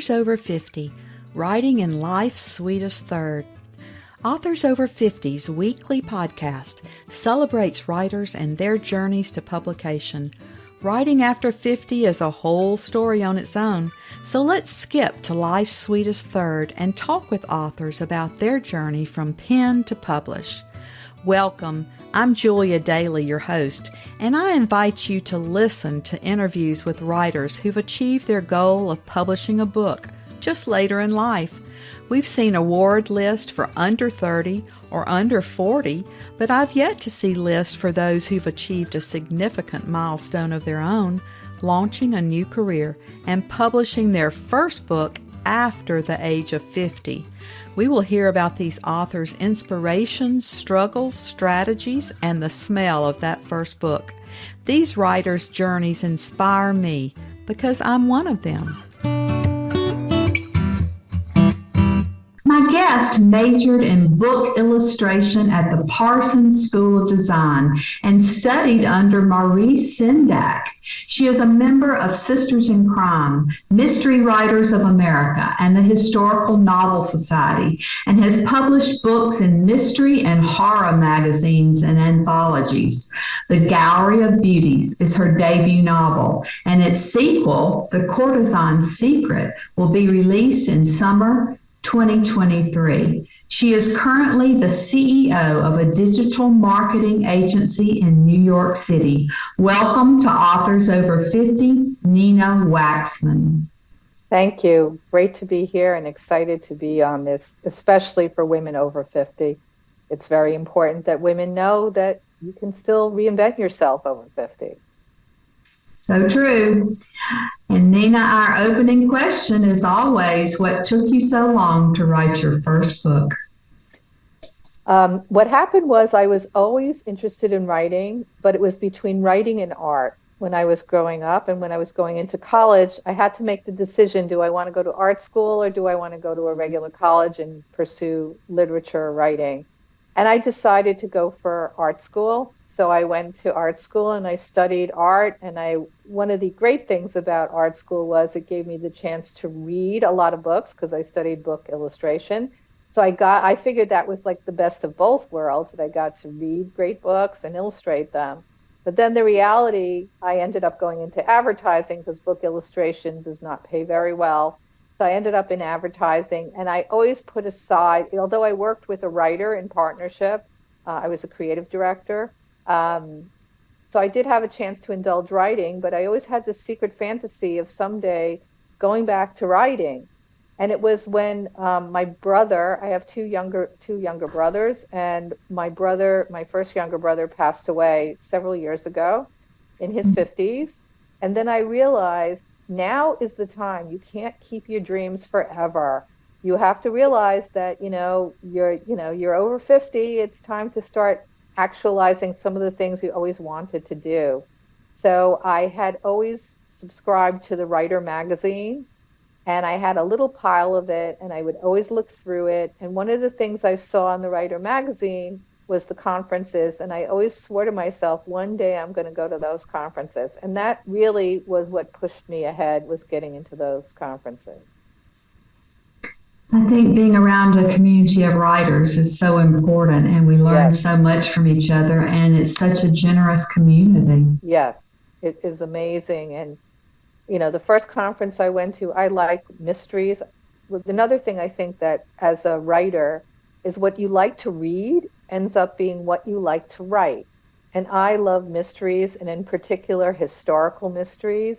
Authors Over 50, Writing in Life's Sweetest Third. Authors Over 50's weekly podcast celebrates writers and their journeys to publication. Writing after 50 is a whole story on its own, so let's skip to life's sweetest third and talk with authors about their journey from pen to publish. Welcome. I'm Julia Daly, your host, and I invite you to listen to interviews with writers who've achieved their goal of publishing a book just later in life. We've seen award lists for under 30 or under 40, but I've yet to see lists for those who've achieved a significant milestone of their own, launching a new career and publishing their first book after the age of 50. We will hear about these authors' inspirations, struggles, strategies, and the smell of that first book. These writers' journeys inspire me because I'm one of them. My guest majored in book illustration at the Parsons School of Design and studied under Maurice Sendak. She is a member of Sisters in Crime, Mystery Writers of America, and the Historical Novel Society, and has published books in mystery and horror magazines and anthologies. The Gallery of Beauties is her debut novel, and its sequel, The Courtesan Secret, will be released in summer 2023. She is currently the CEO of a digital marketing agency in New York City. Welcome to Authors Over 50, Nina Wachsman. Thank you. Great to be here and excited to be on this, especially for women over 50. It's very important that women know that you can still reinvent yourself over 50. So true. And Nina, our opening question is always, what took you so long to write your first book? What happened was I was always interested in writing, but it was between writing and art. When I was growing up and when I was going into college, I had to make the decision, do I want to go to art school or do I want to go to a regular college and pursue literature or writing? And I decided to go for art school. So I went to art school and I studied art, and one of the great things about art school was it gave me the chance to read a lot of books because I studied book illustration. So I figured that was like the best of both worlds, that I got to read great books and illustrate them. But then the reality, I ended up going into advertising because book illustration does not pay very well. So I ended up in advertising, and I always put aside, although I worked with a writer in partnership, I was a creative director. So I did have a chance to indulge writing, but I always had this secret fantasy of someday going back to writing. And it was when my brother, I have two younger brothers, and my first younger brother passed away several years ago in his 50s. And then I realized now is the time. You can't keep your dreams forever. You have to realize that, you're over 50. It's time to start actualizing some of the things you always wanted to do. So I had always subscribed to the Writer magazine, and I had a little pile of it, and I would always look through it. And one of the things I saw in the Writer magazine was the conferences, and I always swore to myself, one day I'm going to go to those conferences. And that really was what pushed me ahead, was getting into those conferences. I think being around a community of writers is so important, and we learn so much from each other, and it's such a generous community. Yes, it is amazing. And, the first conference I went to, I like mysteries. Another thing I think that as a writer is what you like to read ends up being what you like to write. And I love mysteries, and in particular, historical mysteries.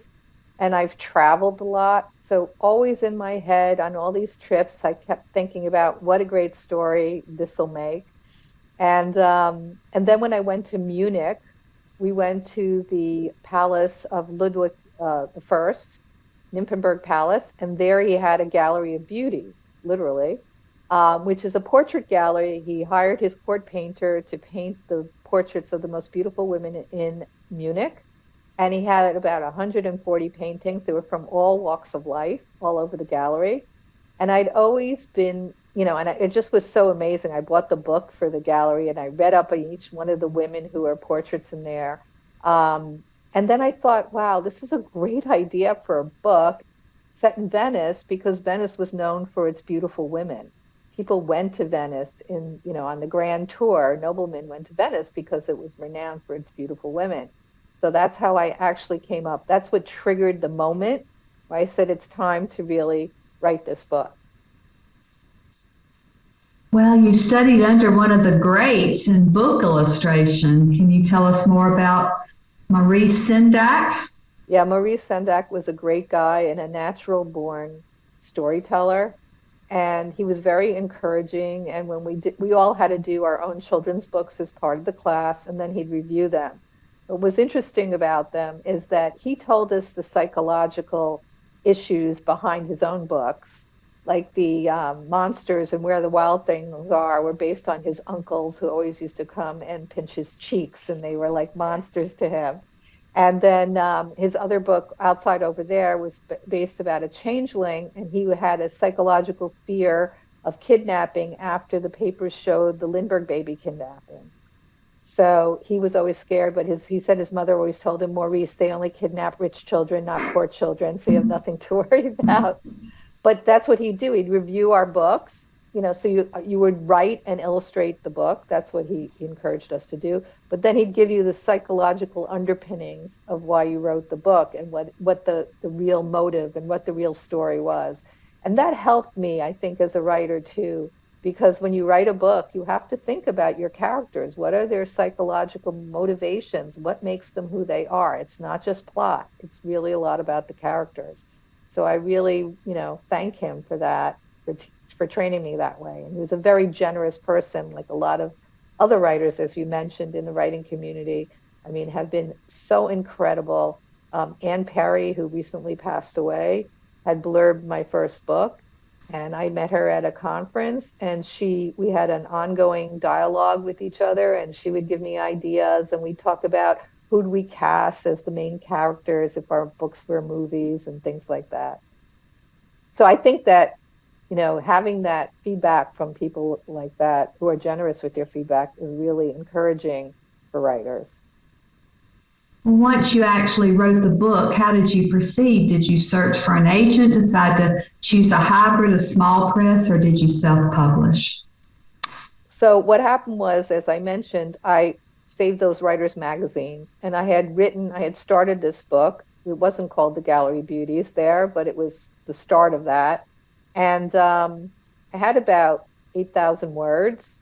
And I've traveled a lot. So always in my head on all these trips, I kept thinking about what a great story this will make. And then when I went to Munich, we went to the palace of Ludwig I, Nymphenburg Palace, and there he had a Gallery of Beauties, literally, which is a portrait gallery. He hired his court painter to paint the portraits of the most beautiful women in Munich. And he had about 140 paintings. They were from all walks of life, all over the gallery. And I'd always been, it just was so amazing. I bought the book for the gallery, and I read up on each one of the women who are portraits in there. And then I thought, wow, this is a great idea for a book. set in Venice because Venice was known for its beautiful women. People went to Venice on the grand tour. Noblemen went to Venice because it was renowned for its beautiful women. So that's how I actually came up. That's what triggered the moment where I said it's time to really write this book. Well, you studied under one of the greats in book illustration. Can you tell us more about Maurice Sendak? Yeah, Maurice Sendak was a great guy and a natural born storyteller. And he was very encouraging. And when we all had to do our own children's books as part of the class, and then he'd review them. What was interesting about them is that he told us the psychological issues behind his own books, like the monsters and where the wild things are were based on his uncles who always used to come and pinch his cheeks, and they were like monsters to him. And then his other book, Outside Over There, was based about a changeling, and he had a psychological fear of kidnapping after the papers showed the Lindbergh baby kidnapping. So he was always scared, but he said his mother always told him, Maurice, they only kidnap rich children, not poor children, so you have nothing to worry about. But that's what he'd do. He'd review our books, so you would write and illustrate the book. That's what he encouraged us to do. But then he'd give you the psychological underpinnings of why you wrote the book and what the real motive and what the real story was. And that helped me, I think, as a writer too, because when you write a book, you have to think about your characters. What are their psychological motivations? What makes them who they are? It's not just plot. It's really a lot about the characters. So I really, thank him for that, for training me that way. And he was a very generous person, like a lot of other writers, as you mentioned, in the writing community. I mean, have been so incredible. Anne Perry, who recently passed away, had blurbed my first book, and I met her at a conference, and we had an ongoing dialogue with each other, and she would give me ideas, and we'd talk about who'd we cast as the main characters if our books were movies and things like that. So I think that, having that feedback from people like that who are generous with their feedback is really encouraging for writers. Once you actually wrote the book, how did you proceed? Did you search for an agent, decide to choose a hybrid, a small press, or did you self-publish? So what happened was, as I mentioned, I saved those writers' magazines, and I had started this book. It wasn't called The Gallery of Beauties there, but it was the start of that. And I had about 8,000 words,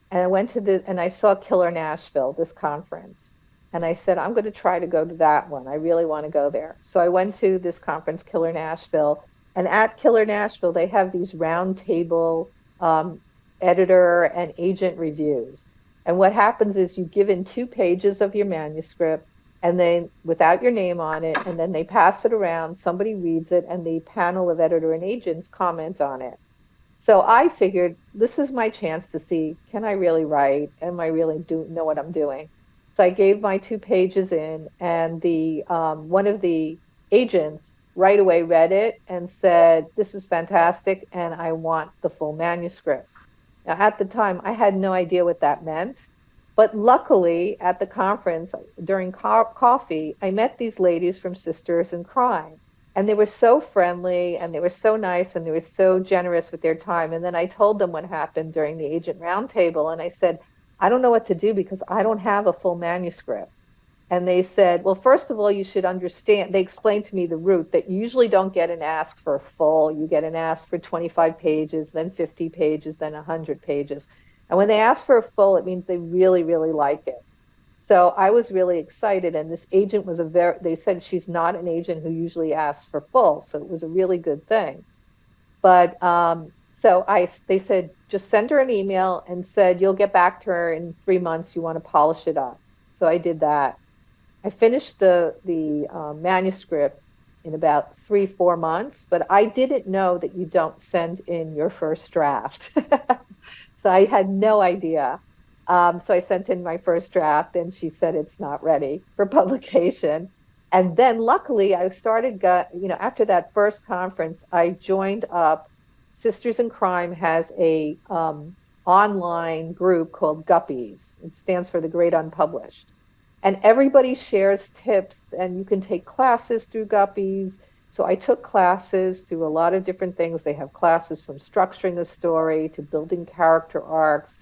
and I went and I saw Killer Nashville, this conference. And I said, I'm going to try to go to that one. I really want to go there. So I went to this conference, Killer Nashville, and at Killer Nashville, they have these round table editor and agent reviews. And what happens is you give in 2 pages of your manuscript, and then without your name on it, and then they pass it around, somebody reads it, and the panel of editor and agents comment on it. So I figured this is my chance to see, can I really write? Am I really know what I'm doing? So I gave my 2 pages in, and the one of the agents right away read it and said, this is fantastic, and I want the full manuscript. Now, at the time, I had no idea what that meant. But luckily, at the conference, during coffee, I met these ladies from Sisters in Crime. And they were so friendly, and they were so nice, and they were so generous with their time. And then I told them what happened during the agent roundtable. And I said, I don't know what to do because I don't have a full manuscript. And they said, well, first of all, you should understand. They explained to me the route that you usually don't get an ask for a full. You get an ask for 25 pages, then 50 pages, then 100 pages. And when they ask for a full, it means they really, really like it. So I was really excited. And this agent was they said she's not an agent who usually asks for full. So it was a really good thing. But they said, just send her an email and said, you'll get back to her in 3 months. You want to polish it up. So I did that. I finished the manuscript in about 3-4 months, but I didn't know that you don't send in your first draft. So I had no idea. So I sent in my first draft, and she said it's not ready for publication. And then luckily I started, after that first conference, I joined up. Sisters in Crime has a online group called Guppies. It stands for the Great Unpublished. And everybody shares tips, and you can take classes through Guppies. So I took classes, do a lot of different things. They have classes from structuring a story to building character arcs.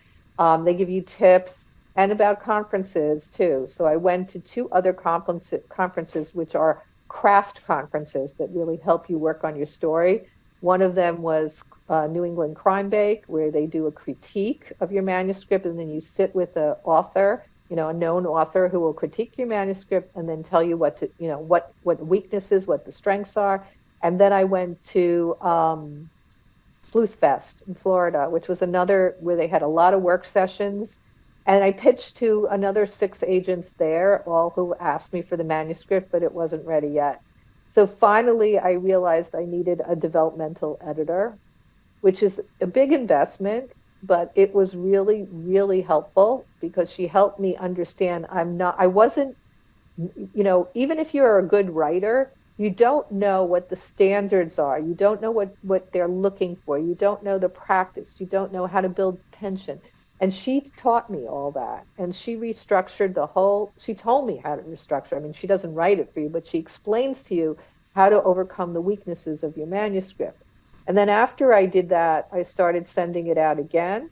They give you tips and about conferences too. So I went to two other conferences, which are craft conferences that really help you work on your story. One of them was New England Crime Bake, where they do a critique of your manuscript, and then you sit with an author, a known author who will critique your manuscript and then tell you what weaknesses, what the strengths are. And then I went to Sleuth Fest in Florida, which was another where they had a lot of work sessions. And I pitched to another 6 agents there, all who asked me for the manuscript, but it wasn't ready yet. So finally, I realized I needed a developmental editor, which is a big investment, but it was really, really helpful because she helped me understand I wasn't, even if you're a good writer, you don't know what the standards are. You don't know what they're looking for. You don't know the practice. You don't know how to build tension. And she taught me all that. And she restructured she told me how to restructure. I mean, she doesn't write it for you, but she explains to you how to overcome the weaknesses of your manuscript. And then after I did that, I started sending it out again.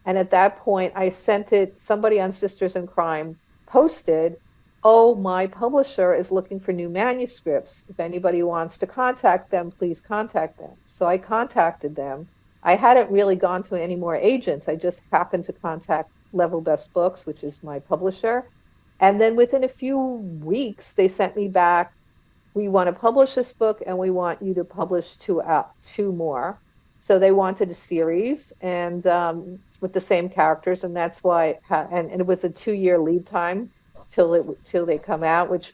And at that point, I sent it, somebody on Sisters in Crime posted, "Oh, my publisher is looking for new manuscripts. If anybody wants to contact them, please contact them." So I contacted them. I hadn't really gone to any more agents. I just happened to contact Level Best Books, which is my publisher. And then within a few weeks, they sent me back, "We want to publish this book and we want you to publish two more." So they wanted a series and with the same characters, and that's why, and it was a 2-year lead time till they come out, which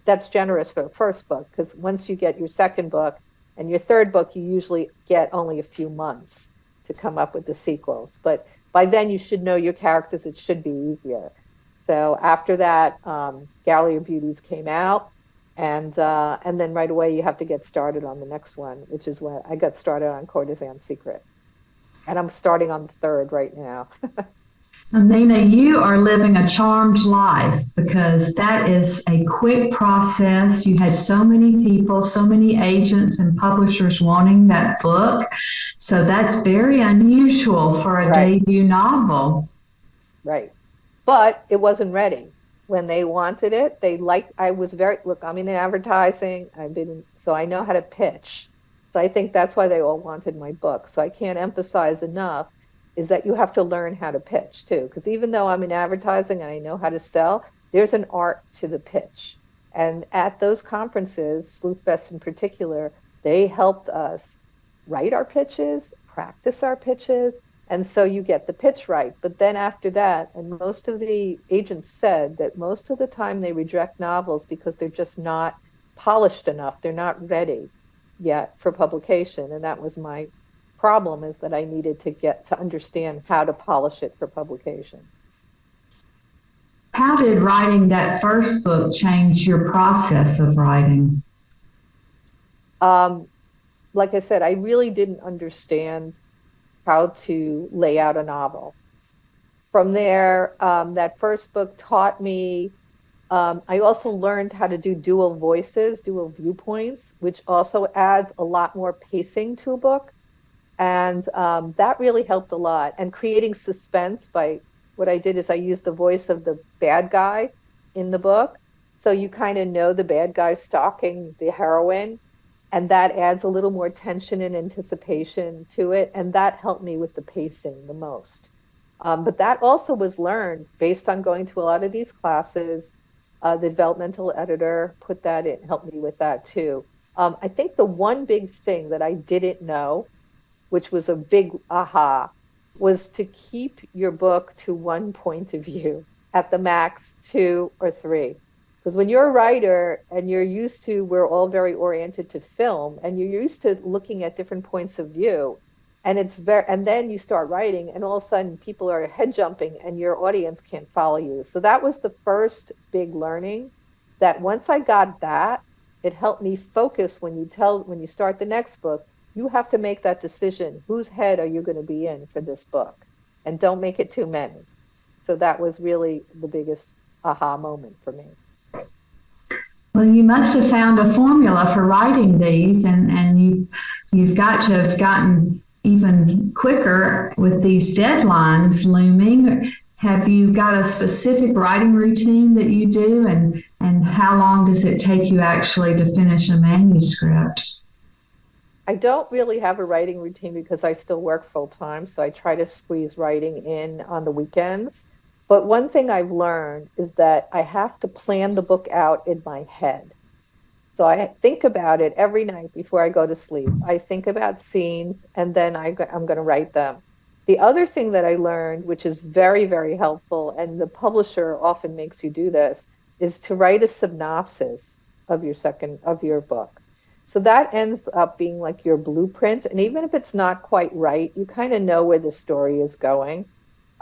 that's generous for the first book, because once you get your second book and your third book, you usually get only a few months to come up with the sequels. But by then you should know your characters. It should be easier. So after that, Gallery of Beauties came out. And then right away you have to get started on the next one, which is when I got started on Courtesan Secret. And I'm starting on the third right now. Nina, you are living a charmed life because that is a quick process. You had so many people, so many agents and publishers wanting that book. So that's very unusual for a debut novel. Right. But it wasn't ready. When they wanted it, I'm in advertising, so I know how to pitch. So I think that's why they all wanted my book. So I can't emphasize enough is that you have to learn how to pitch too. Because even though I'm in advertising and I know how to sell, there's an art to the pitch. And at those conferences, Sleuth Fest in particular, they helped us write our pitches, practice our pitches, and so you get the pitch right. But then after that, and most of the agents said that most of the time they reject novels because they're just not polished enough. They're not ready yet for publication. And that was my problem, is that I needed to understand how to polish it for publication. How did writing that first book change your process of writing? Like I said, I really didn't understand how to lay out a novel. From there, that first book taught me, I also learned how to do dual voices, dual viewpoints, which also adds a lot more pacing to a book. And that really helped a lot. And creating suspense what I did is I used the voice of the bad guy in the book. So you kind of know the bad guy stalking the heroine. And that adds a little more tension and anticipation to it. And that helped me with the pacing the most. But that also was learned based on going to a lot of these classes. The developmental editor put that in, helped me with that too. I think the one big thing that I didn't know, which was a big aha, was to keep your book to one point of view, at the max 2 or 3. Because when you're a writer and we're all very oriented to film, and you're used to looking at different points of view, and then you start writing, and all of a sudden people are head jumping, and your audience can't follow you. So that was the first big learning. That once I got that, it helped me focus when you start the next book. You have to make that decision. Whose head are you going to be in for this book? And don't make it too many. So that was really the biggest aha moment for me. Well, you must have found a formula for writing these, and you've got to have gotten even quicker with these deadlines looming. Have you got a specific writing routine that you do, and how long does it take you actually to finish a manuscript? I don't really have a writing routine because I still work full time, so I try to squeeze writing in on the weekends. But one thing I've learned is that I have to plan the book out in my head. So I think about it every night before I go to sleep. I think about scenes and then I'm going to write them. The other thing that I learned, which is very, very helpful, and the publisher often makes you do this, is to write a synopsis of your book. So that ends up being like your blueprint. And even if it's not quite right, you kind of know where the story is going.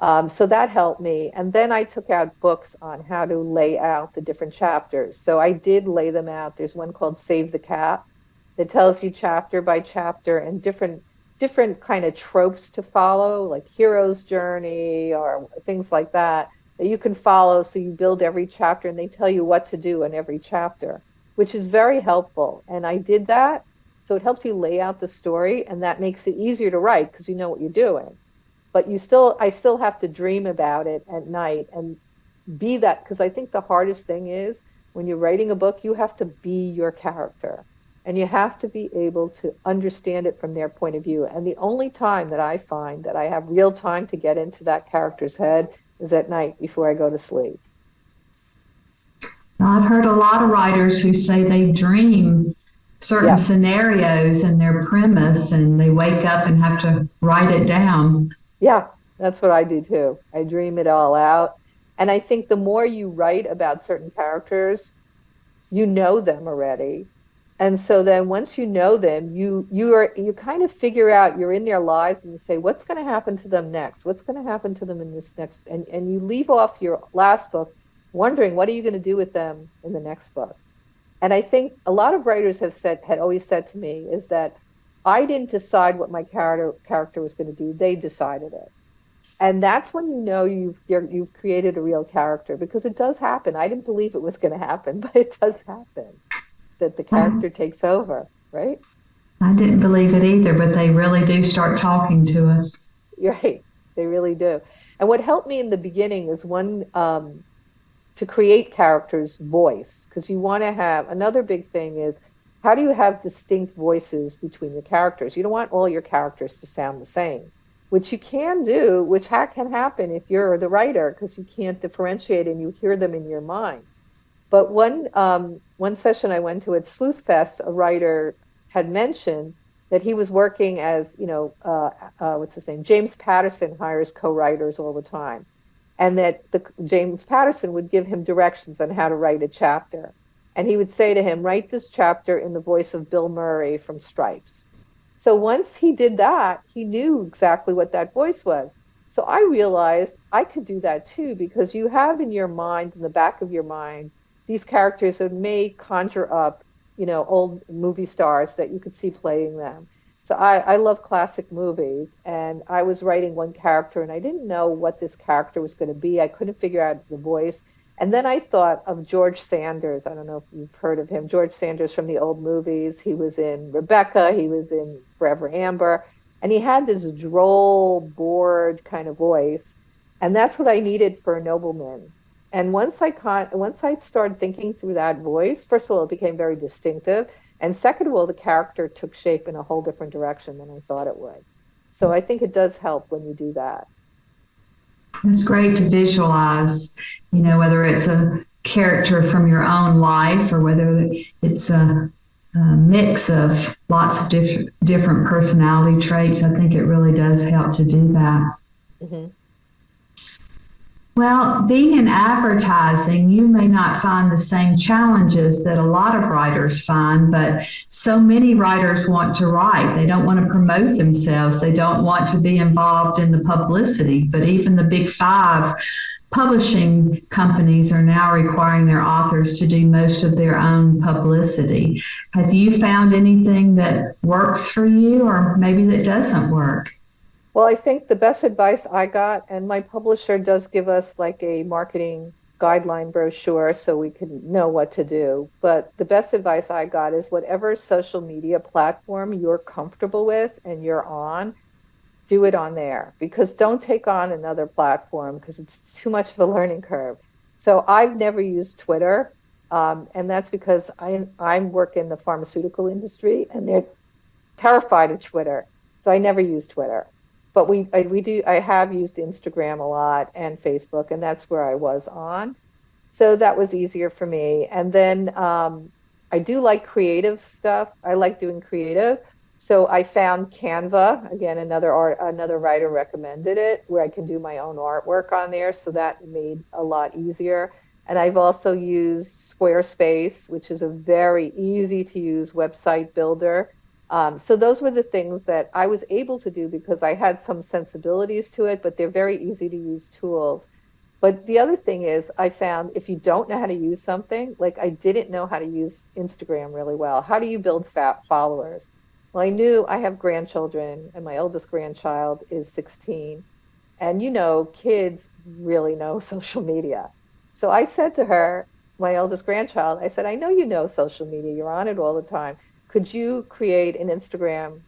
So that helped me. And then I took out books on how to lay out the different chapters. So I did lay them out. There's one called Save the Cat that tells you chapter by chapter and different kind of tropes to follow, like hero's journey or things like that, that you can follow. So you build every chapter and they tell you what to do in every chapter, which is very helpful. And I did that. So it helps you lay out the story, and that makes it easier to write because you know what you're doing. But I still have to dream about it at night and be that, because I think the hardest thing is when you're writing a book, you have to be your character and you have to be able to understand it from their point of view. And the only time that I find that I have real time to get into that character's head is at night before I go to sleep. I've heard a lot of writers who say they dream certain scenarios and their premise, and they wake up and have to write it down. Yeah, that's what I do too. I dream it all out. And I think the more you write about certain characters, you know them already. And so then once you know them, you kind of figure out you're in their lives and you say, what's going to happen to them next? What's going to happen to them in this next? And you leave off your last book wondering, what are you going to do with them in the next book? And I think a lot of writers had always said to me is that I didn't decide what my character was going to do. They decided it. And that's when you know you've created a real character, because it does happen. I didn't believe it was going to happen, but it does happen that the character takes over, right? I didn't believe it either, but they really do start talking to us. Right. They really do. And what helped me in the beginning is to create characters' voice, because you want to have, another big thing is, how do you have distinct voices between your characters? You don't want all your characters to sound the same, which you can do, which can happen if you're the writer, because you can't differentiate and you hear them in your mind. But one session I went to at Sleuth Fest, a writer had mentioned that he was working as, what's his name? James Patterson hires co-writers all the time. And that James Patterson would give him directions on how to write a chapter. And he would say to him, write this chapter in the voice of Bill Murray from Stripes. So once he did that, he knew exactly what that voice was. So I realized I could do that too, because you have in your mind, in the back of your mind, these characters that may conjure up, old movie stars that you could see playing them. So I love classic movies, and I was writing one character, and I didn't know what this character was going to be. I couldn't figure out the voice. And then I thought of George Sanders. I don't know if you've heard of him. George Sanders from the old movies. He was in Rebecca. He was in Forever Amber. And he had this droll, bored kind of voice. And that's what I needed for a nobleman. And once I started thinking through that voice, first of all, it became very distinctive. And second of all, the character took shape in a whole different direction than I thought it would. So I think it does help when you do that. It's great to visualize, whether it's a character from your own life or whether it's a mix of lots of different personality traits. I think it really does help to do that. Mm-hmm. Well, being in advertising, you may not find the same challenges that a lot of writers find, but so many writers want to write. They don't want to promote themselves. They don't want to be involved in the publicity, but even the big five publishing companies are now requiring their authors to do most of their own publicity. Have you found anything that works for you, or maybe that doesn't work? Well, I think the best advice I got, and my publisher does give us like a marketing guideline brochure so we can know what to do. But the best advice I got is whatever social media platform you're comfortable with and you're on, do it on there, because don't take on another platform because it's too much of a learning curve. So I've never used Twitter, and that's because I work in the pharmaceutical industry and they're terrified of Twitter. So I never use Twitter. But I have used Instagram a lot and Facebook, and that's where I was on. So that was easier for me. And then I do like creative stuff. I like doing creative. So I found Canva, again, another writer recommended it, where I can do my own artwork on there. So that made a lot easier. And I've also used Squarespace, which is a very easy to use website builder. So those were the things that I was able to do because I had some sensibilities to it, but they're very easy to use tools. But the other thing is, I found if you don't know how to use something, like I didn't know how to use Instagram really well. How do you build followers? Well, I knew I have grandchildren, and my oldest grandchild is 16. And kids really know social media. So I said to her, my oldest grandchild, I said, I know you know social media. You're on it all the time. Could you create an Instagram,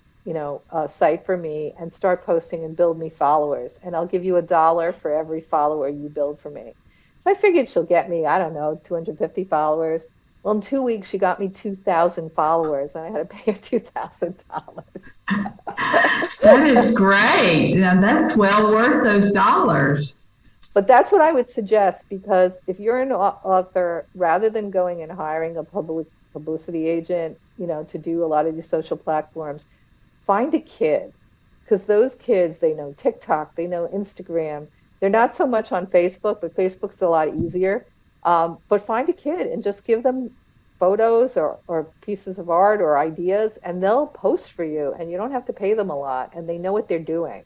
site for me and start posting and build me followers? And I'll give you $1 for every follower you build for me. So I figured she'll get me, I don't know, 250 followers. Well, in 2 weeks, she got me 2,000 followers, and I had to pay her $2,000. That is great. Now, that's well worth those dollars. But that's what I would suggest, because if you're an author, rather than going and hiring a publicity agent, to do a lot of these social platforms, find a kid, because those kids, they know TikTok, they know Instagram. They're not so much on Facebook, but Facebook's a lot easier. But find a kid and just give them photos or pieces of art or ideas, and they'll post for you, and you don't have to pay them a lot, and they know what they're doing.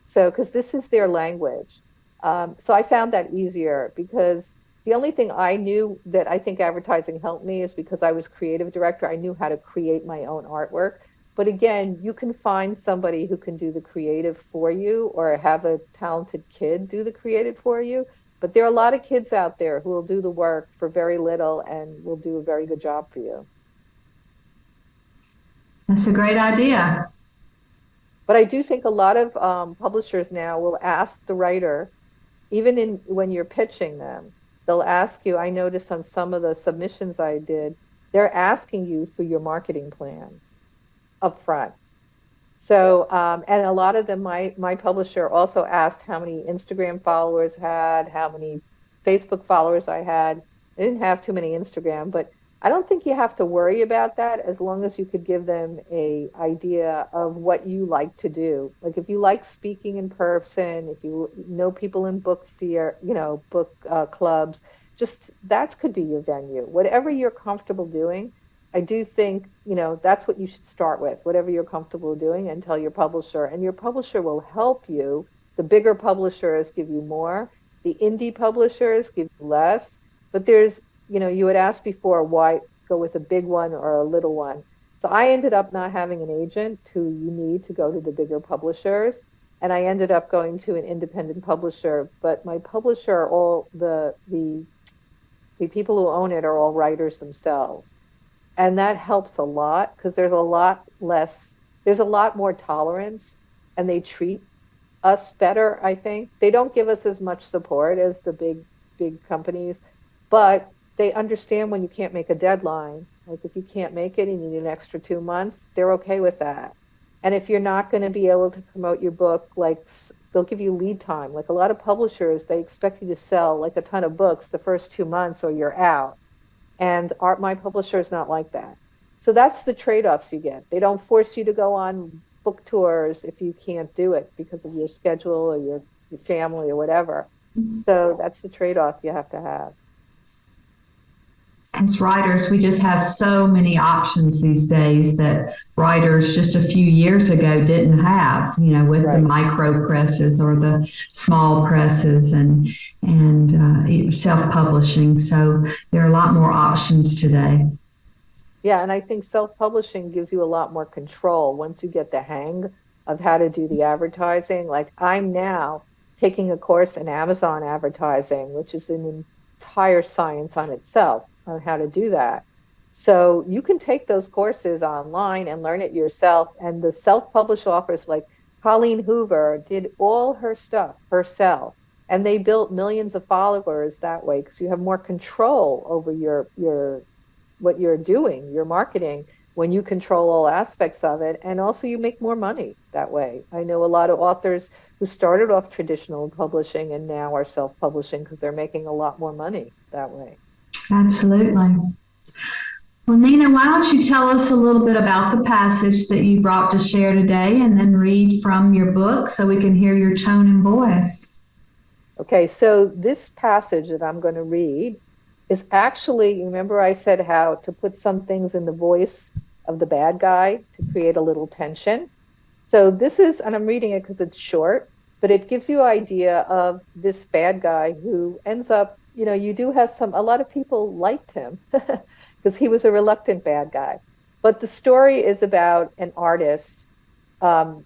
So, because this is their language. So I found that easier, because the only thing I knew that I think advertising helped me is because I was creative director. I knew how to create my own artwork. But again, you can find somebody who can do the creative for you, or have a talented kid do the creative for you. But there are a lot of kids out there who will do the work for very little and will do a very good job for you. That's a great idea. But I do think a lot of publishers now will ask the writer, even when you're pitching them, they'll ask you, I noticed on some of the submissions I did, they're asking you for your marketing plan up front. So, and a lot of them, my publisher also asked how many Instagram followers I had, how many Facebook followers I had. I didn't have too many Instagram, but I don't think you have to worry about that, as long as you could give them a idea of what you like to do. Like if you like speaking in person, if you know people in book clubs, just that could be your venue. Whatever you're comfortable doing, I do think, that's what you should start with, whatever you're comfortable doing, and tell your publisher. And your publisher will help you. The bigger publishers give you more. The indie publishers give you less. But there's, you had asked before, why go with a big one or a little one? So I ended up not having an agent who you need to go to the bigger publishers. And I ended up going to an independent publisher. But my publisher, all the people who own it are all writers themselves. And that helps a lot, because there's a lot more tolerance, and they treat us better, I think. They don't give us as much support as the big companies, but they understand when you can't make a deadline. Like if you can't make it and you need an extra 2 months, they're okay with that. And if you're not going to be able to promote your book, like they'll give you lead time. Like a lot of publishers, they expect you to sell like a ton of books the first 2 months or you're out. And my publisher is not like that. So that's the trade-offs you get. They don't force you to go on book tours if you can't do it because of your schedule or your family or whatever. So that's the trade-off you have to have. As writers, we just have so many options these days that writers just a few years ago didn't have, with the micro presses or the small presses and self-publishing. So there are a lot more options today. Yeah, and I think self-publishing gives you a lot more control once you get the hang of how to do the advertising. Like I'm now taking a course in Amazon advertising, which is an entire science on itself on how to do that. So you can take those courses online and learn it yourself. And the self-published authors like Colleen Hoover did all her stuff herself. And they built millions of followers that way because you have more control over your what you're doing, your marketing, when you control all aspects of it. And also you make more money that way. I know a lot of authors who started off traditional publishing and now are self-publishing because they're making a lot more money that way. Absolutely. Well, Nina, why don't you tell us a little bit about the passage that you brought to share today and then read from your book so we can hear your tone and voice. Okay, so this passage that I'm going to read is actually, remember I said how to put some things in the voice of the bad guy to create a little tension. So this is, and I'm reading it because it's short, but it gives you an idea of this bad guy who ends up, you do have a lot of people liked him because he was a reluctant bad guy. But the story is about an artist.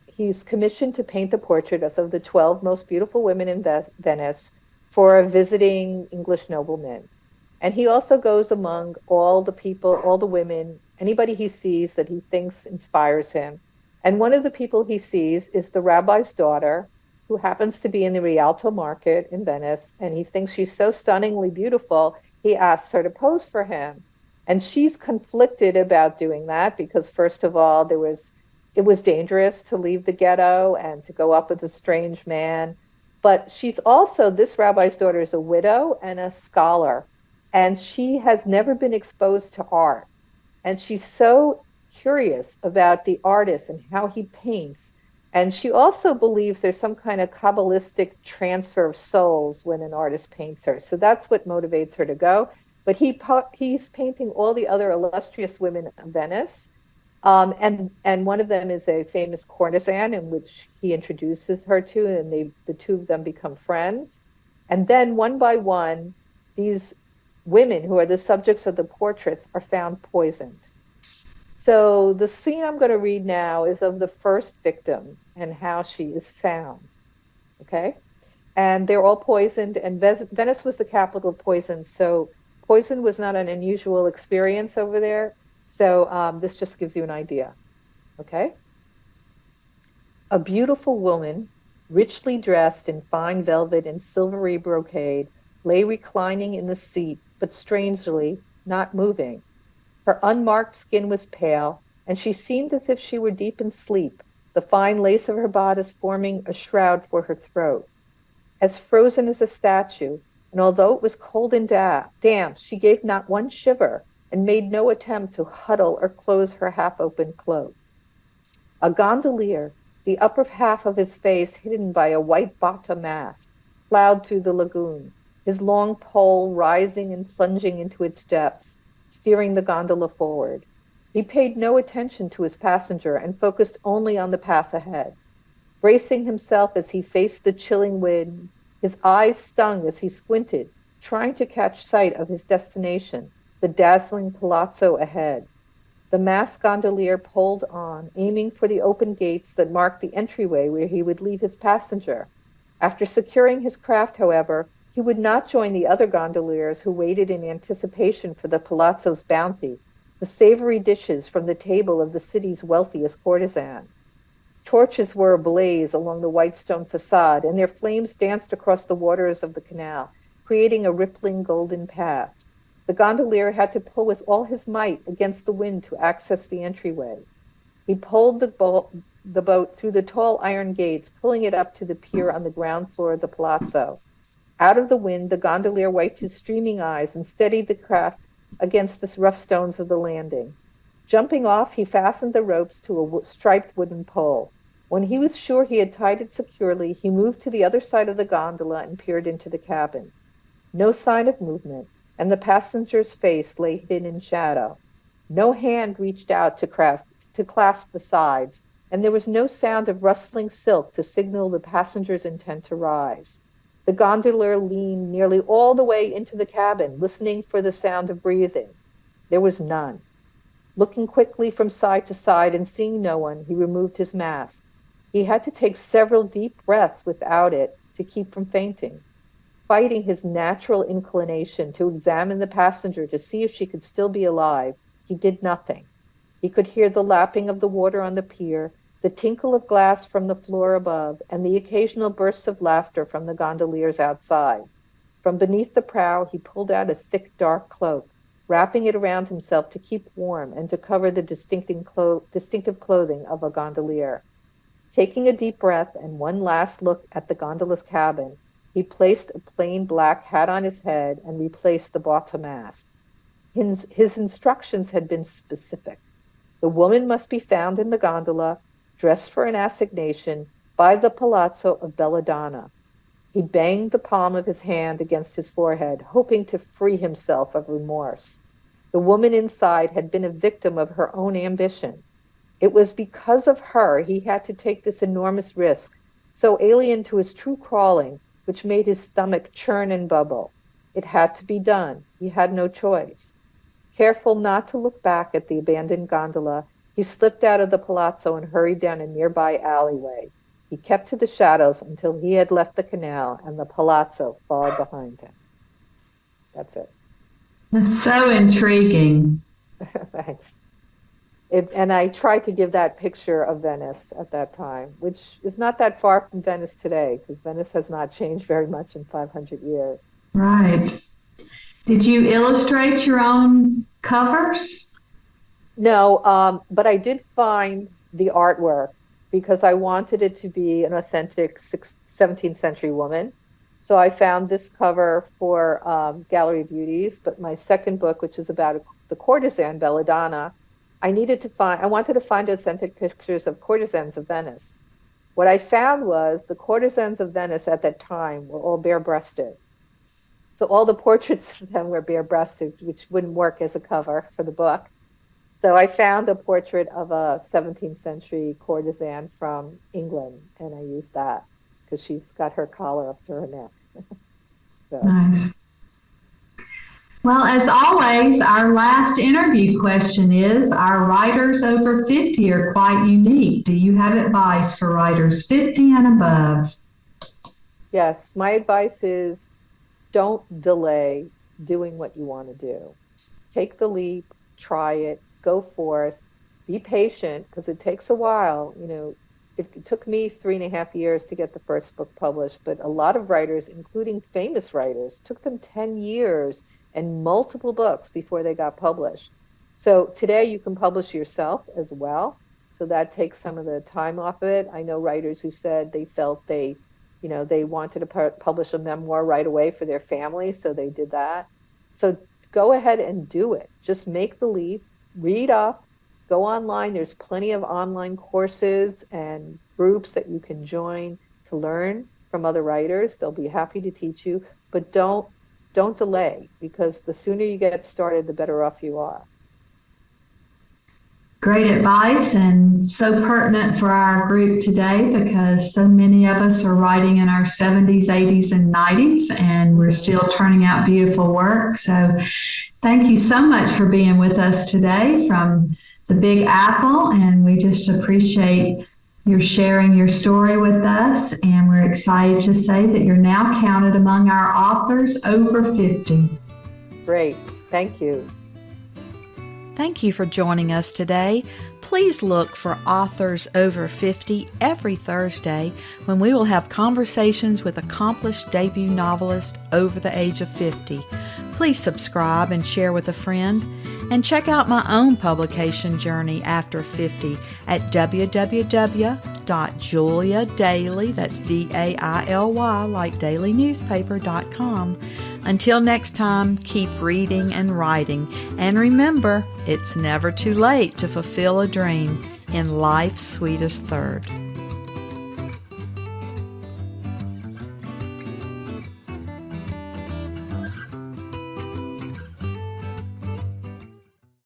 He's commissioned to paint the portrait of the 12 most beautiful women in Venice for a visiting English nobleman. And he also goes among all the people, all the women, anybody he sees that he thinks inspires him. And one of the people he sees is the rabbi's daughter, who happens to be in the Rialto market in Venice. And he thinks she's so stunningly beautiful, he asks her to pose for him. And she's conflicted about doing that because, first of all, it was dangerous to leave the ghetto and to go up with a strange man. But she's also, this rabbi's daughter is a widow and a scholar. And she has never been exposed to art. And she's so curious about the artist and how he paints. And she also believes there's some kind of Kabbalistic transfer of souls when an artist paints her. So that's what motivates her to go. But he's painting all the other illustrious women of Venice. And one of them is a famous courtesan in which he introduces her to, and the two of them become friends. And then one by one, these women who are the subjects of the portraits are found poisoned. So the scene I'm going to read now is of the first victim and how she is found. Okay? And they're all poisoned, and Venice was the capital of poison, so poison was not an unusual experience over there. So this just gives you an idea. Okay? A beautiful woman, richly dressed in fine velvet and silvery brocade, lay reclining in the seat, but strangely not moving. Her unmarked skin was pale, and she seemed as if she were deep in sleep, the fine lace of her bodice forming a shroud for her throat. As frozen as a statue, and although it was cold and damp, she gave not one shiver and made no attempt to huddle or close her half-open cloak. A gondolier, the upper half of his face hidden by a white bata mask, plowed through the lagoon, his long pole rising and plunging into its depths, steering the gondola forward. He paid no attention to his passenger and focused only on the path ahead. Bracing himself as he faced the chilling wind, his eyes stung as he squinted, trying to catch sight of his destination, the dazzling palazzo ahead. The masked gondolier pulled on, aiming for the open gates that marked the entryway where he would leave his passenger. After securing his craft, however, he would not join the other gondoliers who waited in anticipation for the palazzo's bounty, the savory dishes from the table of the city's wealthiest courtesan. Torches were ablaze along the white stone facade, and their flames danced across the waters of the canal, creating a rippling golden path. The gondolier had to pull with all his might against the wind to access the entryway. He pulled the boat through the tall iron gates, pulling it up to the pier on the ground floor of the palazzo. Out of the wind, the gondolier wiped his streaming eyes and steadied the craft against the rough stones of the landing. Jumping off, he fastened the ropes to a striped wooden pole. When he was sure he had tied it securely, he moved to the other side of the gondola and peered into the cabin. No sign of movement, and the passenger's face lay hidden in shadow. No hand reached out to clasp the sides, and there was no sound of rustling silk to signal the passenger's intent to rise. The gondolier leaned nearly all the way into the cabin, listening for the sound of breathing. There was none. Looking quickly from side to side and seeing no one, he removed his mask. He had to take several deep breaths without it to keep from fainting. fighting his natural inclination to examine the passenger to see if she could still be alive, he did nothing. He could hear the lapping of the water on the pier, the tinkle of glass from the floor above, and the occasional bursts of laughter from the gondoliers outside. From beneath the prow, he pulled out a thick, dark cloak, wrapping it around himself to keep warm and to cover the distinctive clothing of a gondolier. Taking a deep breath and one last look at the gondola's cabin, he placed a plain black hat on his head and replaced the bottom mast. His instructions had been specific. The woman must be found in the gondola, dressed for an assignation, by the Palazzo of Belladonna. He banged the palm of his hand against his forehead, hoping to free himself of remorse. The woman inside had been a victim of her own ambition. It was because of her he had to take this enormous risk, so alien to his true crawling, which made his stomach churn and bubble. It had to be done. He had no choice. Careful not to look back at the abandoned gondola, he slipped out of the palazzo and hurried down a nearby alleyway. He kept to the shadows until he had left the canal and the palazzo far behind him. That's it. That's so intriguing. Thanks. And I tried to give that picture of Venice at that time, which is not that far from Venice today, because Venice has not changed very much in 500 years. Right. Did you illustrate your own covers? No, but I did find the artwork because I wanted it to be an authentic 17th century woman. So I found this cover for Gallery of Beauties, but my second book, which is about the courtesan Belladonna, I wanted to find authentic pictures of courtesans of Venice. What I found was the courtesans of Venice at that time were all bare-breasted. So all the portraits of them were bare-breasted, which wouldn't work as a cover for the book. So I found a portrait of a 17th century courtesan from England, and I used that because she's got her collar up to her neck. So. Nice. Well, as always, our last interview question is, our writers over 50 are quite unique. Do you have advice for writers 50 and above? Yes, my advice is don't delay doing what you want to do. Take the leap, try it, go forth, be patient, because it takes a while. You know, it took me 3.5 years to get the first book published, but a lot of writers, including famous writers, took them 10 years and multiple books before they got published. So today you can publish yourself as well. So that takes some of the time off of it. I know writers who said they felt they wanted to publish a memoir right away for their family, so they did that. So go ahead and do it. Just make the leap, read up, go online. There's plenty of online courses and groups that you can join to learn from other writers. They'll be happy to teach you, but don't delay, because the sooner you get started, the better off you are. Great advice, and so pertinent for our group today, because so many of us are writing in our 70s, 80s, and 90s, and we're still turning out beautiful work. So thank you so much for being with us today from the Big Apple, and we just appreciate your sharing your story with us, and we're excited to say that you're now counted among our authors over 50. Great. Thank you. Thank you for joining us today. Please look for Authors Over 50 every Thursday, when we will have conversations with accomplished debut novelists over the age of 50. Please subscribe and share with a friend. And check out my own publication journey after 50 at www.juliadaily, that's D-A-I-L-Y, like dailynewspaper.com. Until next time, keep reading and writing. And remember, it's never too late to fulfill a dream in life's sweetest third.